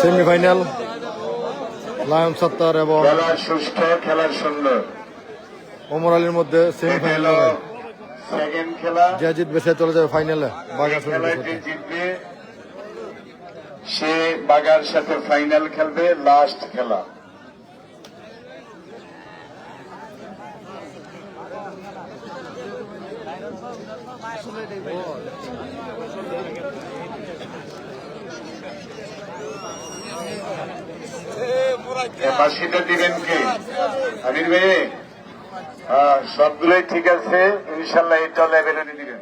Semifinal lion সত্তার এবং খেলার সুষ্ঠ খেলার সুন্দর ওমর আলীর মধ্যে সেমিফাইনাল সেকেন্ড খেলা যে জিতবে সে চলে যাবে ফাইনালে। খেলায় যে জিতবে সে বাগার সাথে ফাইনাল খেলবে লাস্ট খেলা। বাসিটা দিবেন কে আমির ভাই? সবগুলোই ঠিক আছে, ইনশাল্লাহ এটা লেভেলে দিবেন।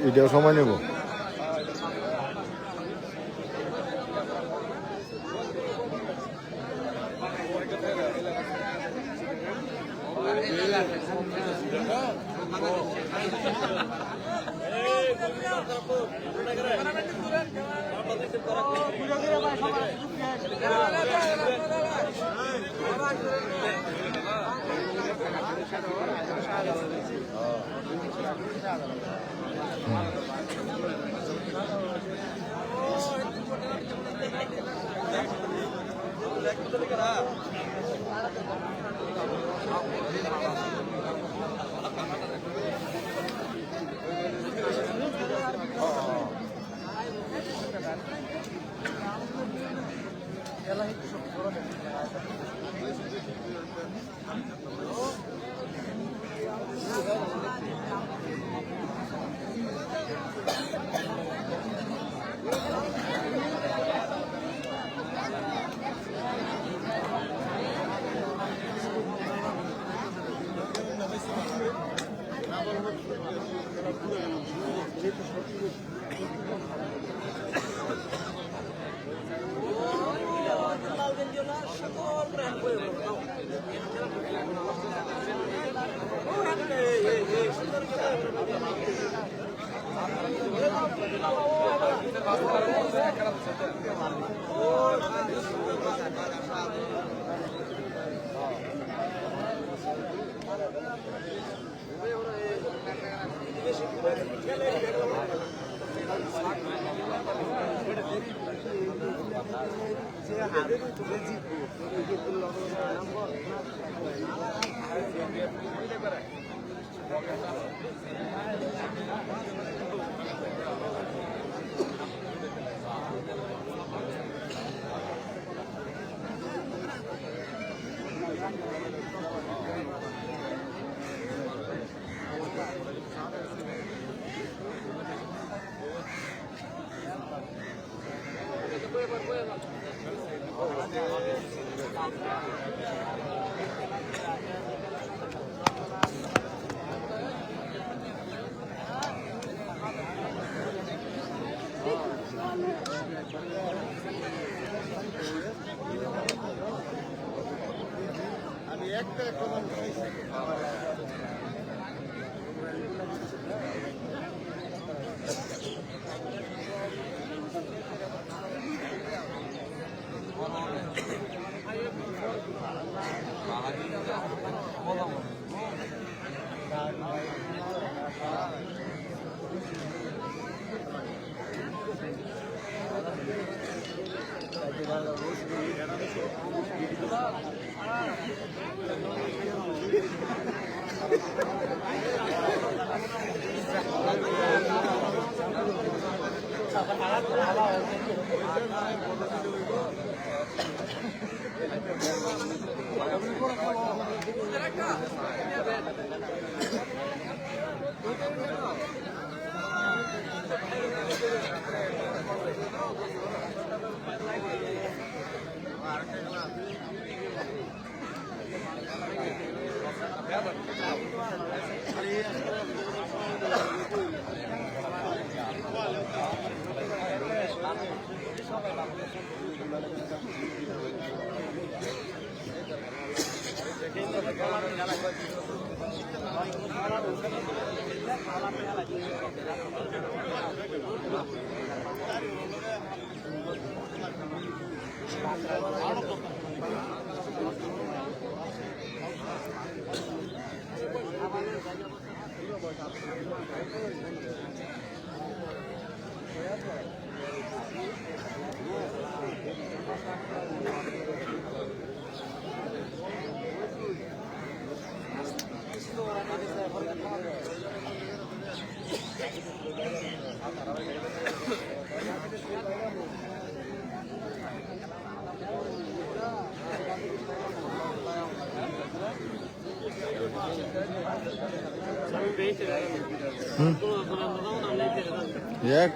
এটাও সময় নেব।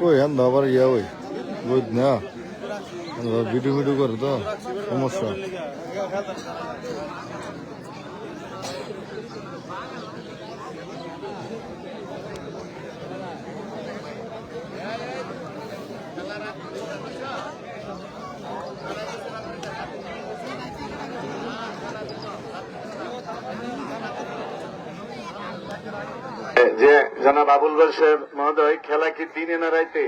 কই হ্যাঁ আবার ইয়া ওই বুঝ না ভিডিও ভিডিও করে তো সমস্যা যে জনাব আবুল বাশার মহোদয়, খেলা কি দিনে না রাইতে?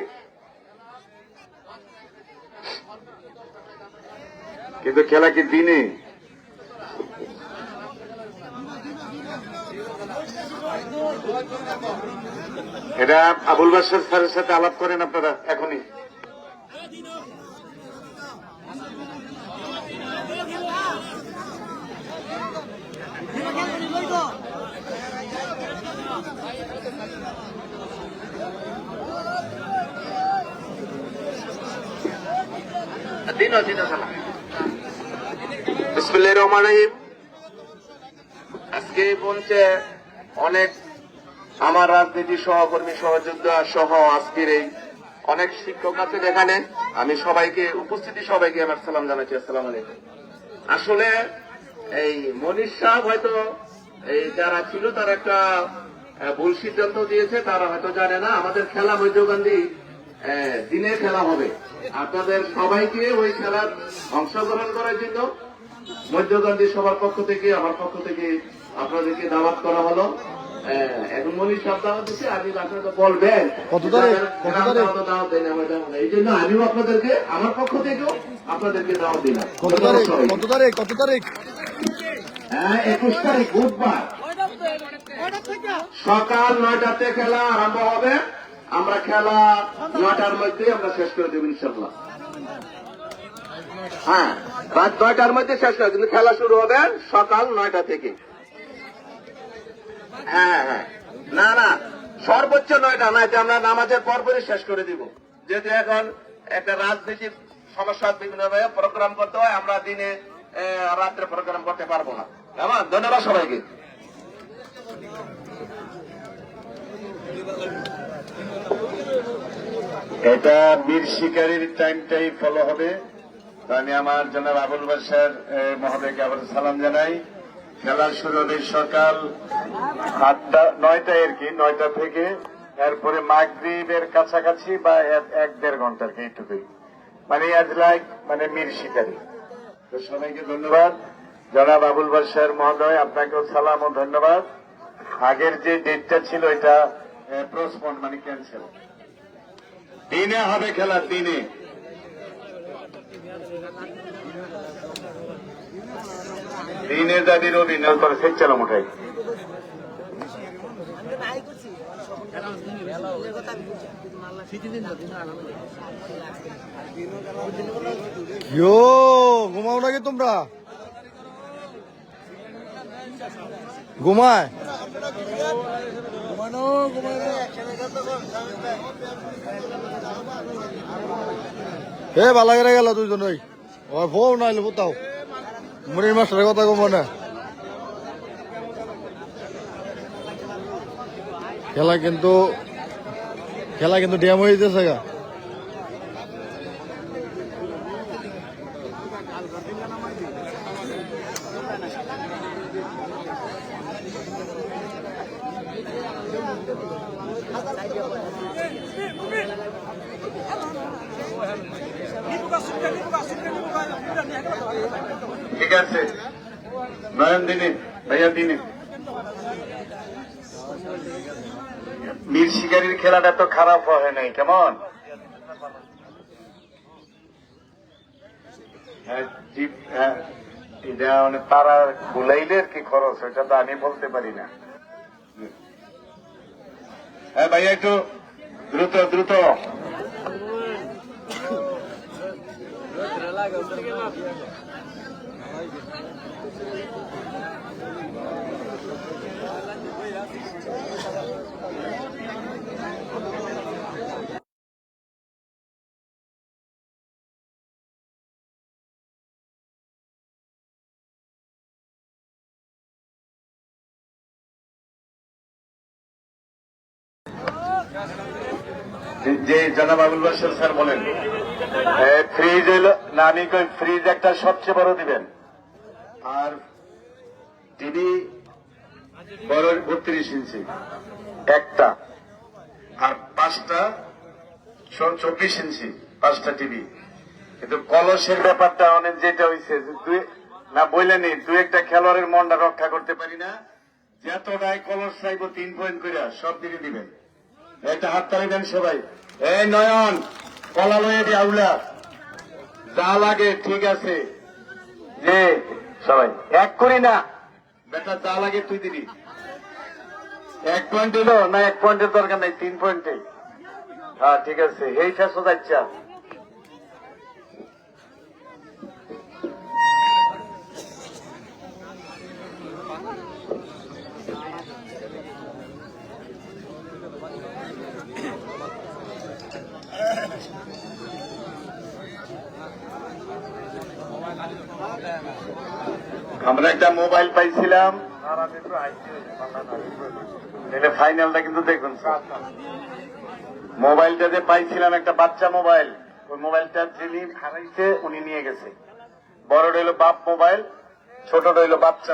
কিন্তু খেলা কি দিনে? এটা আবুল বাশার স্যারের সাথে আলাপ করেন আপনারা এখনই। বিসমিল্লাহির রহমানির রহিম। আজকে বলছে অনেক আমার রাজনীতি সহকর্মী সহযোদ্ধা সহ আজকের এই অনেক শিক্ষক আছেন এখানে। আমি সবাইকে উপস্থিতি সবাইকে আমার সালাম জানাচ্ছি, আসসালামু আলাইকুম। আসলে এই মনীষ সাহেব হয়তো এই যারা ছিল তারা একটা ভুল সিদ্ধান্ত দিয়েছে, তারা হয়তো জানে না আমাদের খেলা মধ্যগান্ধী দিনে খেলা হবে। আপনাদের সবাইকে ওই খেলার অংশগ্রহণ করার জন্য মধ্যগান্ধী সবার পক্ষ থেকে আমার পক্ষ থেকে আপনাদেরকে দাওয়াত করা হলো। এখন মনীষ সাহেব দাওয়াত দিচ্ছে, আপনি আপনারা বলবেন দাওয়াত দেন আমার দাওয়াত, এই জন্য আমিও আপনাদেরকে আমার পক্ষ থেকেও আপনাদেরকে দাওয়াত দিলাম। কত তারিখ? হ্যাঁ, 21 তারিখ বুধবার সকাল 9টাতে খেলা আরম্ভ হবে। আমরা খেলা 9টার মধ্যে আমরা শেষ করে দেব ইনশাআল্লাহ। হ্যাঁ, রাত 9টার মধ্যে শেষ করে, কিন্তু খেলা শুরু হবে সকাল 9টা থেকে। হ্যাঁ হ্যাঁ, না না, সর্বোচ্চ 9টা নয়তো আমরা নামাজের পরপরই শেষ করে দিব। যেহেতু এখন একটা রাজনীতির সমস্যা বিভিন্ন প্রোগ্রাম করতে হয়, আমরা দিনে রাত্রে প্রোগ্রাম করতে পারবো না। আমার ধন্যবাদ সবাইকে। এটা বীর শিকারীর টাইমটাই ফলো হবে। আমি আমার জনাব আবুল বাশার মহোদয়কে আবার সালাম জানাই। খেলা শুরু হবে সকাল 9টা আর কি, 9টা থেকে। এরপরে মাগরিবের কাছাকাছি বা 1-1.5 ঘন্টা আর কি, এইটুকুই। মানে আজ লাইক মানে বীর শিকারী। তো সবাইকে ধন্যবাদ। জনাব আবুল বাশার মহোদয়, আপনাকেও সালাম ও ধন্যবাদ। আগের যে ডেটটা ছিল এটা পোস্টপোন মানে ক্যান্সেল। দিনে হবে খেলা, দিনে। দিনে দাদি রবি নেল করে সেই চালাম উঠাই। ইয়ো ঘুমাও নাকি তোমরা? ঘুমায় এ ভালো করে গেল দুইজন ওই ফোন নাইলে কোথাও মুড়ির মাস্টারের কথা কম না। খেলা কিন্তু ড্যাম হয়ে যেতেছে গা। ঠিক আছে নয়ন দিনে ভাইয়া দিনে বীর শিকারীর খেলাটা তো খারাপ হয় নাই, কেমন? এটা মানে তারা গুলাইলে আর কি খরচ, এটা তো আমি বলতে পারি না। হ্যাঁ ভাইয়া একটু দ্রুত দ্রুত। যে জনাব আবুল বাশার স্যার বলেন ফ্রিজ হইল না, আমি কই ফ্রিজ একটা সবচেয়ে বড় দিবেন, আর টিভি বড় 32 ইঞ্চি একটা, আর 5টা 24 ইঞ্চি 5টা টিভি। কিন্তু কলসের ব্যাপারটা অনেক যেটা হয়েছে না বললেনি, দু একটা খেলোয়াড়ের মনটা রক্ষা করতে পারি না, যতটাই কলস চাইবো 3 পয়েন্ট করে সব দিকে দিবেন। একটা হাততালি দেন সবাই। এই নয়ন কলা লয়ে দি আউলা যা লাগে ঠিক আছে, যে সবাই এক করি না বেটা, যা লাগে তুই দিবি। 1 পয়েন্ট দিল না, 1 পয়েন্টের দরকার নাই, 3 পয়েন্টে। হ্যাঁ ঠিক আছে, এই ফেসো যাচ্ছে। আমরা একটা মোবাইল পাইছিলাম, ফাইনালটা কিন্তু দেখুন মোবাইলটা যে পাইছিলাম একটা বাচ্চা মোবাইল, ওই মোবাইলটা যিনি হারাইছে উনি নিয়ে গেছে। বড়টা হইল বাপ মোবাইল, ছোটটা হইল বাচ্চা।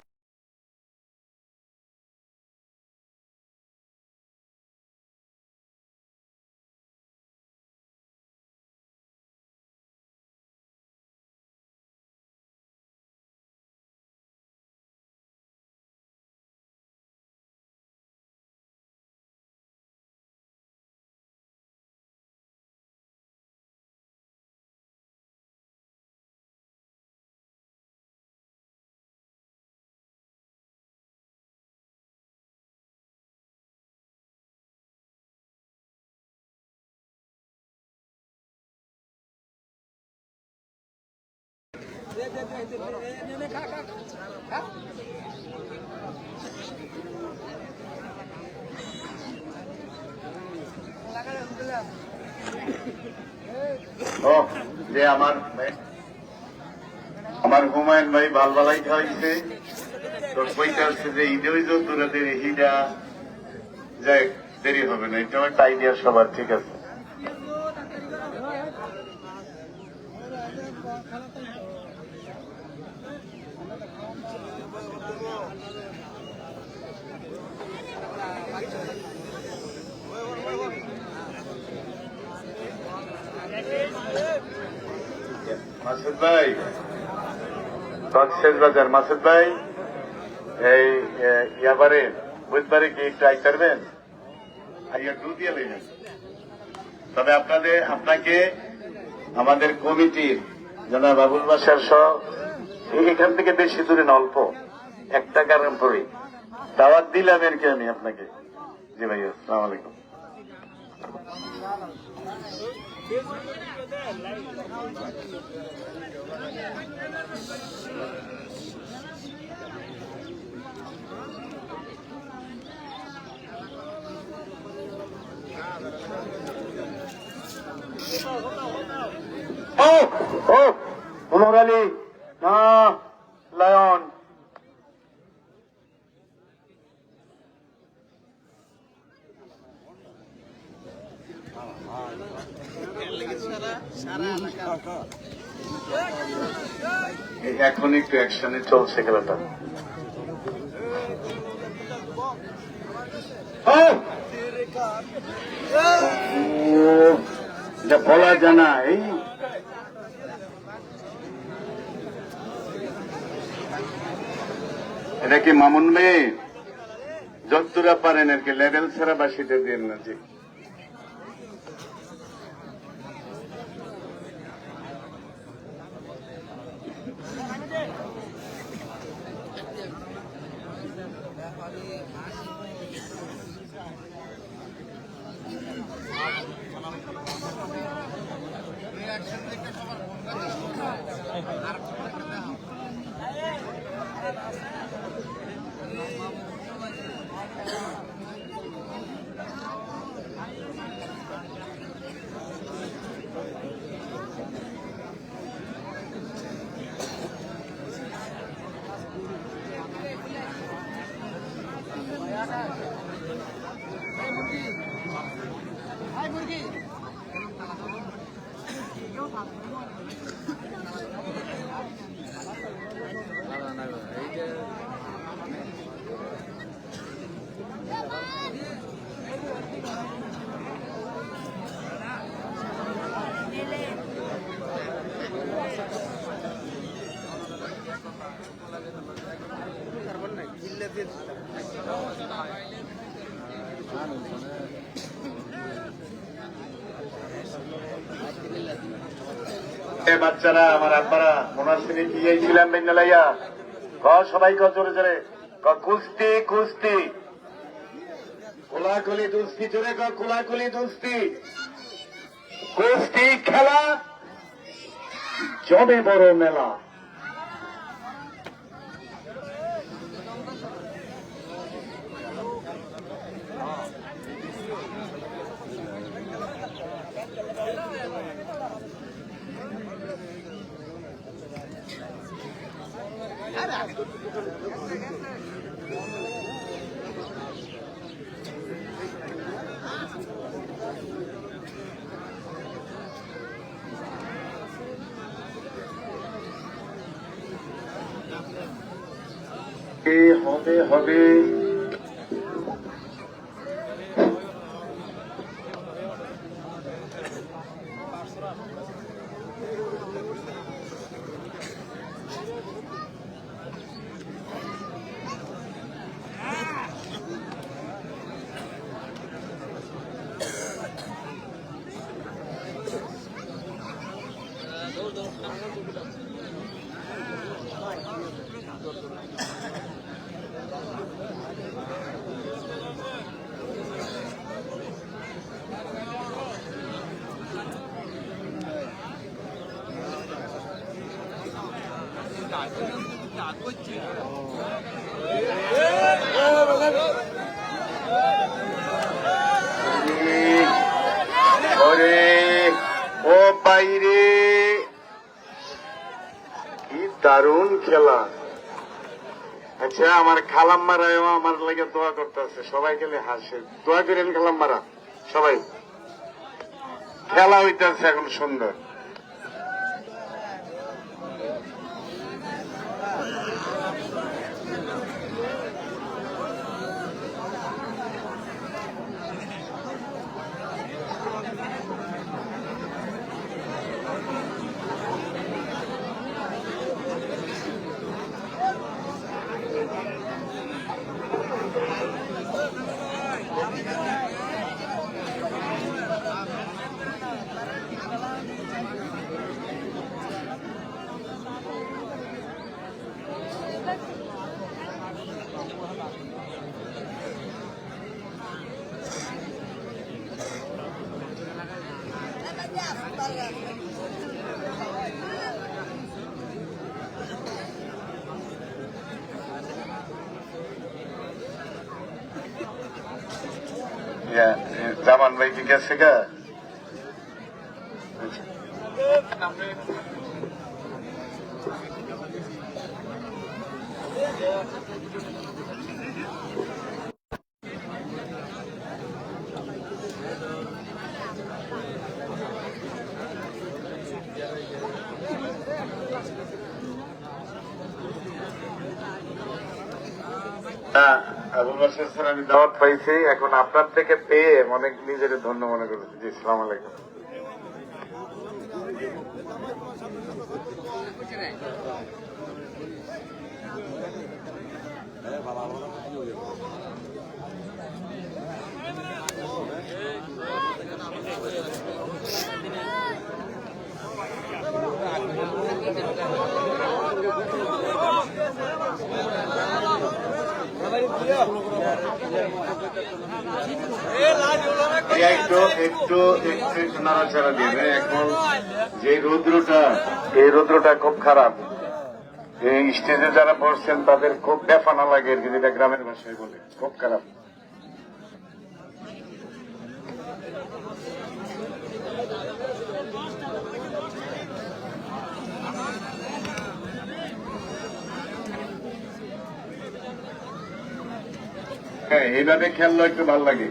যে আমার হুমায়ুন ভাই ভালবালাই খাওয়াইছে, তো কইতে আসছে যে ঈদে ওই যৌতুরাদের হিডা যাই দেরি হবে না, এটা একটা আইডিয়া সবার। ঠিক আছে, মাসুদ ভাই কক্সবাজার, মাসুদ ভাই এই ইয়াবারে বুধবারে কি একটু আই করবেন, আইয়া ডু দিয়ে নেবেন। তবে আপনাকে আমাদের কমিটির জনাব আবুল বাশার সহ এখান থেকে বেশি দূরে না, অল্প একটা কারণ পরে দাওয়াত দিলাম আর কি আমি আপনাকে। জি ভাই, আসসালামু আলাইকুম। ওমর আলী না লায়ন এখন একটু অ্যাকশনে চলছে খেলাটা। এটা বলা জানা এই এটা কি মামুন মেয়ে যতটা পারেন আর কি লেভেল ছাড়া বাসিতে দিন না জি। বাচ্চারা আমার আব্বারা ওনার শ্রেণী কি ছিলাম বেঙ্গালাইয়া সবাই জোরে জোরে কুস্তি কুস্তি কোলাকুলি দুস্তি জোরে কোলাকুলি দুস্তি কুস্তি খেলা জমে বড় মেলা। হবে হবে ও বাইরে কি দারুণ খেলা। আচ্ছা আমার খালাম্মারাও আমার লাগে দোয়া করতেছে, সবাই গেলে হাসে, দোয়া করেন খালাম্মারা সবাই। খেলা হইতেছে এখন সুন্দর। জামান ভাই কি গেছে গা? আবুল বাসার স্যার আমি দাওয়াত পাইছি, এখন আপনার থেকে পেয়ে অনেক নিজের ধন্য মনে করেছি। জি, সালাম আলাইকুম। একটু একটু একটু একটু নাড়াচাড়া দিয়ে এখন যে রৌদ্রটা, এই রৌদ্রটা খুব খারাপ। এই স্টেজে যারা বসছেন তাদের খুব বেফানা লাগে, যেটা গ্রামের ভাষায় বলে, খুব খারাপ। হ্যাঁ, এইভাবে খেললো একটু ভালো লাগে।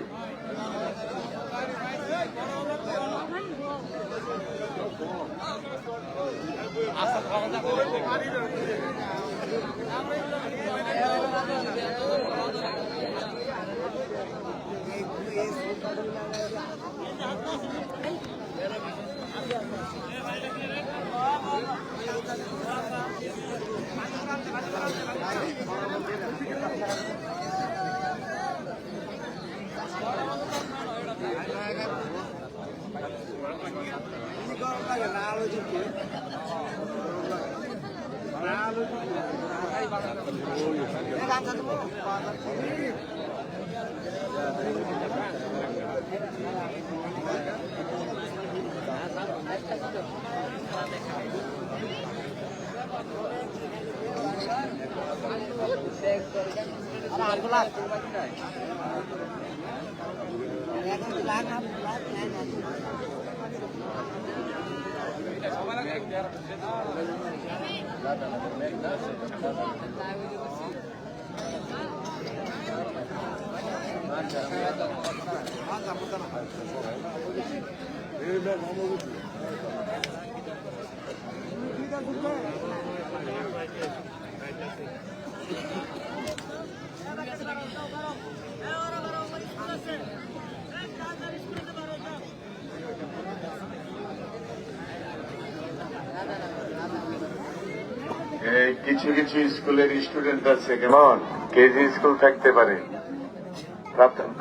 কিছু কিছু স্কুলের স্টুডেন্ট আছে, কেমন কেজি স্কুল থাকতে পারে,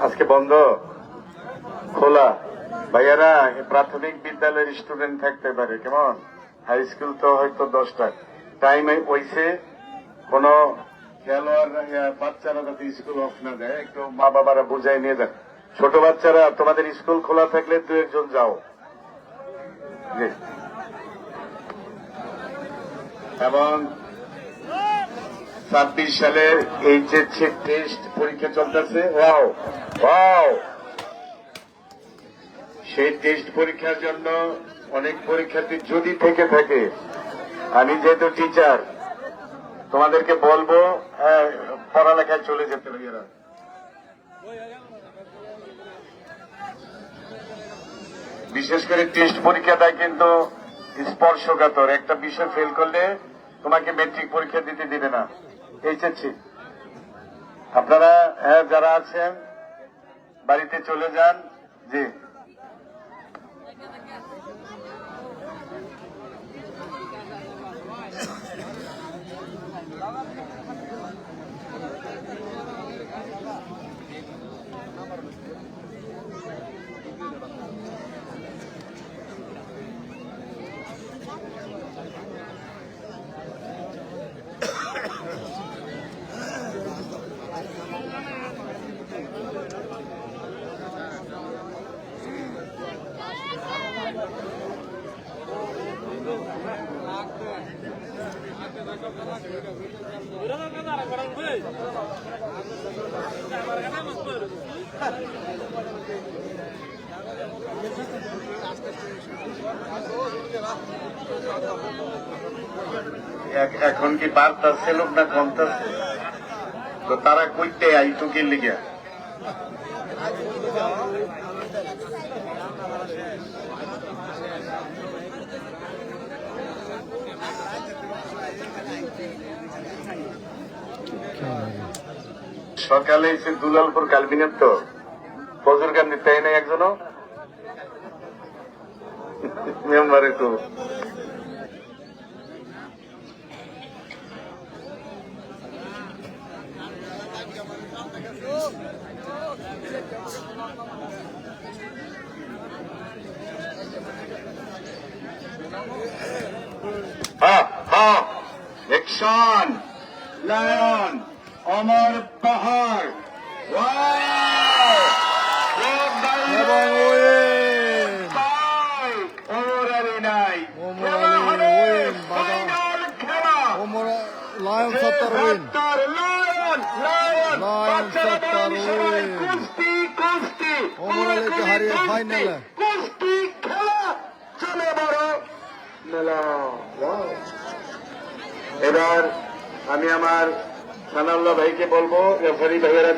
আজকে বন্ধ খোলা, ভাইয়ারা প্রাথমিক বিদ্যালয়ের স্টুডেন্ট থাকতে পারে, কেমন হাই স্কুল তো হয়তো 10টা টাইম হয়েছে। কোন খেলোয়াড় বাচ্চারা যাতে স্কুল অফ না দেয়, একটু মা বাবারা বুঝাই নিয়ে যান। ছোট বাচ্চারা তোমাদের স্কুল খোলা থাকলে 2-1 যাও। এবং 26 সালের এইচএসসি টেস্ট পরীক্ষা চলতেছে। ওয়াও ওয়াও, সেই টেস্ট পরীক্ষার জন্য অনেক পরীক্ষার্থী যদি থেকে থাকে, আমি যেহেতু টিচার তোমাদেরকে বলবো পড়ালেখায় চলে যেতে হবে। এরা বিশেষ করে টেস্ট পরীক্ষাটা কিন্তু স্পর্শকাতর, একটা বিষয় ফেল করলে তোমাকে মেট্রিক পরীক্ষা দিতে দিবে না এইচএসসি। আপনারা যারা আছেন বাড়িতে চলে যান। জি, এখন কি বাড়তাছে লোক না কমতাছে? তো তারা কইতে আইটুকির লিগে সকালে এসে দুলালপুর কালবিনের তো ফজর গান নিতে নাই একজনও মেম্বারে তো অ্যাকশন লায়ন অমর পাহাড় এবং ওয়েন অমর আলী নাই ওমর আলী ওয়েন বাবা ওমর লায়ন সত্তর ওয়েন লায়ন সত্তর ওয়েন ওমর আলীকে হারিয়ে ফাইনালে কুস্তি খেলা চলে বড় মেলা এবার আমি আমার সানাউল্লাহ ভাইকে বলবো রেফারি ভাইয়েরা